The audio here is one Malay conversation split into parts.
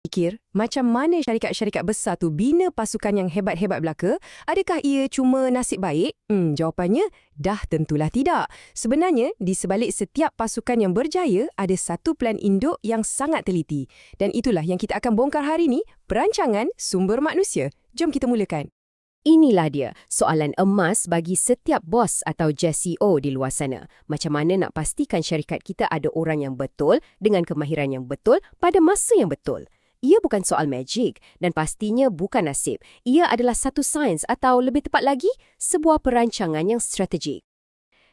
Fikir, macam mana syarikat-syarikat besar tu bina pasukan yang hebat-hebat belaka? Adakah ia cuma nasib baik? Jawapannya, dah tentulah tidak. Sebenarnya, di sebalik setiap pasukan yang berjaya, ada satu plan induk yang sangat teliti. Dan itulah yang kita akan bongkar hari ini, perancangan sumber manusia. Jom kita mulakan. Inilah dia, soalan emas bagi setiap bos atau JCO di luar sana. Macam mana nak pastikan syarikat kita ada orang yang betul dengan kemahiran yang betul pada masa yang betul? Ia bukan soal magic dan pastinya bukan nasib. Ia adalah satu sains atau lebih tepat lagi, sebuah perancangan yang strategik.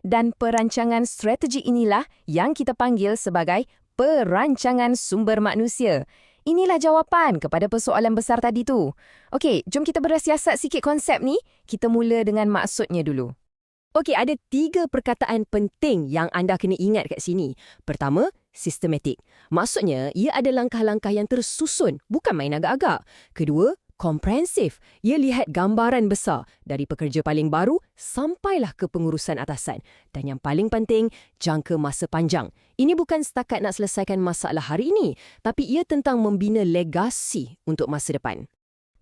Dan perancangan strategi inilah yang kita panggil sebagai perancangan sumber manusia. Inilah jawapan kepada persoalan besar tadi tu. Okey, jom kita bersiasat sikit konsep ni. Kita mula dengan maksudnya dulu. Okey, ada 3 perkataan penting yang anda kena ingat kat sini. Pertama, sistematik. Maksudnya, ia ada langkah-langkah yang tersusun, bukan main agak-agak. Kedua, komprehensif. Ia lihat gambaran besar dari pekerja paling baru sampailah ke pengurusan atasan. Dan yang paling penting, jangka masa panjang. Ini bukan setakat nak selesaikan masalah hari ini, tapi ia tentang membina legasi untuk masa depan.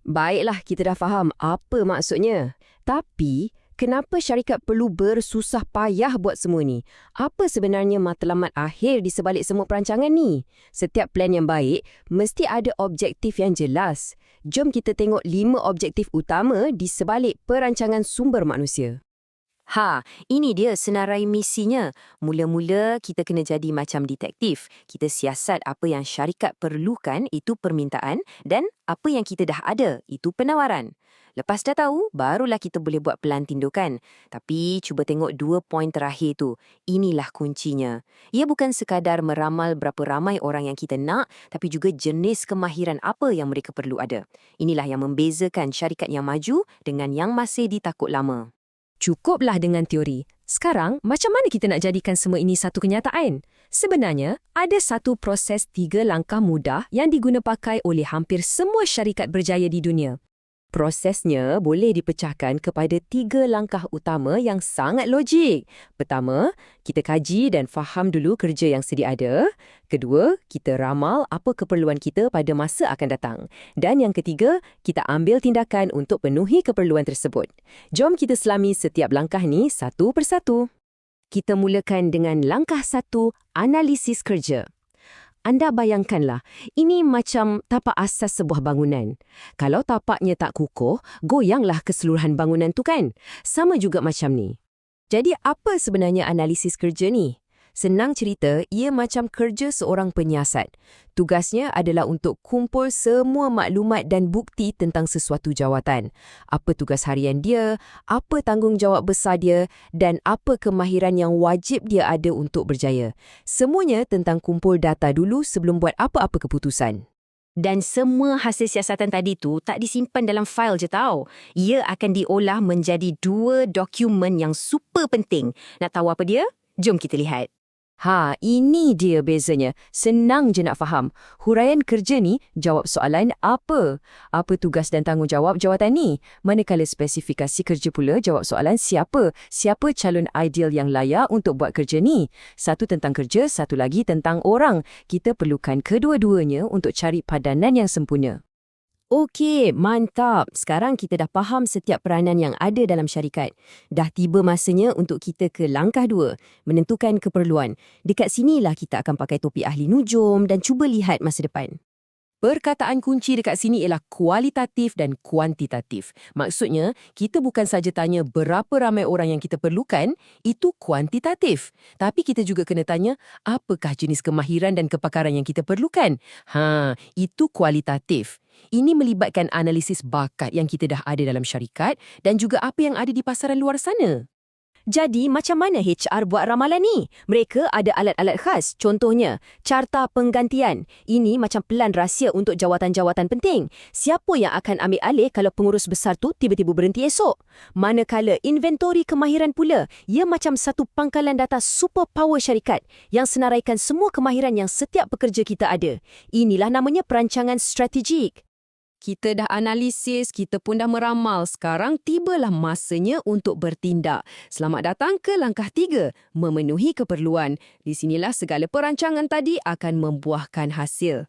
Baiklah, kita dah faham apa maksudnya. Tapi, kenapa syarikat perlu bersusah payah buat semua ni? Apa sebenarnya matlamat akhir di sebalik semua perancangan ni? Setiap plan yang baik mesti ada objektif yang jelas. Jom kita tengok 5 objektif utama di sebalik perancangan sumber manusia. Ini dia senarai misinya. Mula-mula kita kena jadi macam detektif. Kita siasat apa yang syarikat perlukan, itu permintaan, dan apa yang kita dah ada, itu penawaran. Lepas dah tahu, barulah kita boleh buat pelan tindukan. Tapi cuba tengok 2 poin terakhir tu. Inilah kuncinya. Ia bukan sekadar meramal berapa ramai orang yang kita nak, tapi juga jenis kemahiran apa yang mereka perlu ada. Inilah yang membezakan syarikat yang maju dengan yang masih ditakut lama. Cukuplah dengan teori. Sekarang, macam mana kita nak jadikan semua ini satu kenyataan? Sebenarnya, ada satu proses 3 langkah mudah yang diguna pakai oleh hampir semua syarikat berjaya di dunia. Prosesnya boleh dipecahkan kepada 3 langkah utama yang sangat logik. Pertama, kita kaji dan faham dulu kerja yang sedia ada. Kedua, kita ramal apa keperluan kita pada masa akan datang. Dan yang ketiga, kita ambil tindakan untuk penuhi keperluan tersebut. Jom kita selami setiap langkah ni satu persatu. Kita mulakan dengan langkah 1, analisis kerja. Anda bayangkanlah, ini macam tapak asas sebuah bangunan. Kalau tapaknya tak kukuh, goyanglah keseluruhan bangunan tu kan? Sama juga macam ni. Jadi apa sebenarnya analisis kerja ni? Senang cerita, ia macam kerja seorang penyiasat. Tugasnya adalah untuk kumpul semua maklumat dan bukti tentang sesuatu jawatan. Apa tugas harian dia, apa tanggungjawab besar dia, dan apa kemahiran yang wajib dia ada untuk berjaya. Semuanya tentang kumpul data dulu sebelum buat apa-apa keputusan. Dan semua hasil siasatan tadi tu tak disimpan dalam fail je tau. Ia akan diolah menjadi 2 dokumen yang super penting. Nak tahu apa dia? Jom kita lihat. Ini dia bezanya. Senang je nak faham. Huraian kerja ni jawab soalan apa? Apa tugas dan tanggungjawab jawatan ni? Manakala spesifikasi kerja pula jawab soalan siapa? Siapa calon ideal yang layak untuk buat kerja ni? Satu tentang kerja, satu lagi tentang orang. Kita perlukan kedua-duanya untuk cari padanan yang sempurna. Okey, mantap. Sekarang kita dah faham setiap peranan yang ada dalam syarikat. Dah tiba masanya untuk kita ke langkah 2, menentukan keperluan. Dekat sinilah kita akan pakai topi ahli nujum dan cuba lihat masa depan. Perkataan kunci dekat sini ialah kualitatif dan kuantitatif. Maksudnya, kita bukan saja tanya berapa ramai orang yang kita perlukan, itu kuantitatif. Tapi kita juga kena tanya, apakah jenis kemahiran dan kepakaran yang kita perlukan? Itu kualitatif. Ini melibatkan analisis bakat yang kita dah ada dalam syarikat dan juga apa yang ada di pasaran luar sana. Jadi, macam mana HR buat ramalan ni? Mereka ada alat-alat khas. Contohnya, carta penggantian. Ini macam pelan rahsia untuk jawatan-jawatan penting. Siapa yang akan ambil alih kalau pengurus besar tu tiba-tiba berhenti esok? Manakala inventori kemahiran pula, ia macam satu pangkalan data superpower syarikat yang senaraikan semua kemahiran yang setiap pekerja kita ada. Inilah namanya perancangan strategik. Kita dah analisis, kita pun dah meramal. Sekarang tibalah masanya untuk bertindak. Selamat datang ke langkah 3, memenuhi keperluan. Di sinilah segala perancangan tadi akan membuahkan hasil.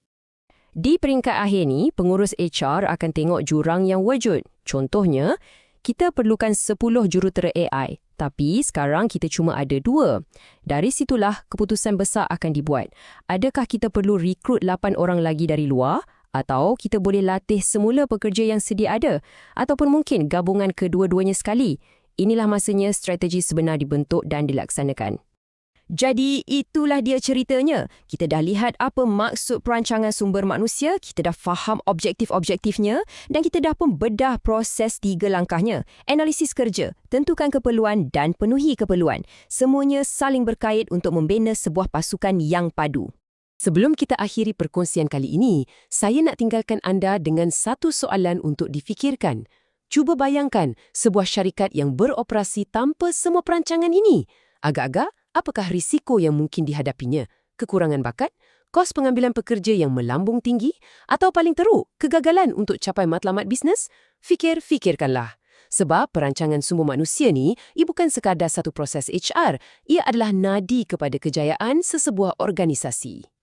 Di peringkat akhir ni, pengurus HR akan tengok jurang yang wujud. Contohnya, kita perlukan 10 jurutera AI, tapi sekarang kita cuma ada 2. Dari situlah keputusan besar akan dibuat. Adakah kita perlu rekrut 8 orang lagi dari luar? Atau kita boleh latih semula pekerja yang sedia ada? Ataupun mungkin gabungan kedua-duanya sekali? Inilah masanya strategi sebenar dibentuk dan dilaksanakan. Jadi, itulah dia ceritanya. Kita dah lihat apa maksud perancangan sumber manusia, kita dah faham objektif-objektifnya dan kita dah pun bedah proses 3 langkahnya. Analisis kerja, tentukan keperluan dan penuhi keperluan. Semuanya saling berkait untuk membina sebuah pasukan yang padu. Sebelum kita akhiri perkongsian kali ini, saya nak tinggalkan anda dengan satu soalan untuk difikirkan. Cuba bayangkan sebuah syarikat yang beroperasi tanpa semua perancangan ini. Agak-agak, apakah risiko yang mungkin dihadapinya? Kekurangan bakat? Kos pengambilan pekerja yang melambung tinggi? Atau paling teruk, kegagalan untuk capai matlamat bisnes? Fikirkanlah. Sebab perancangan sumber manusia ni, ia bukan sekadar satu proses HR. Ia adalah nadi kepada kejayaan sesebuah organisasi.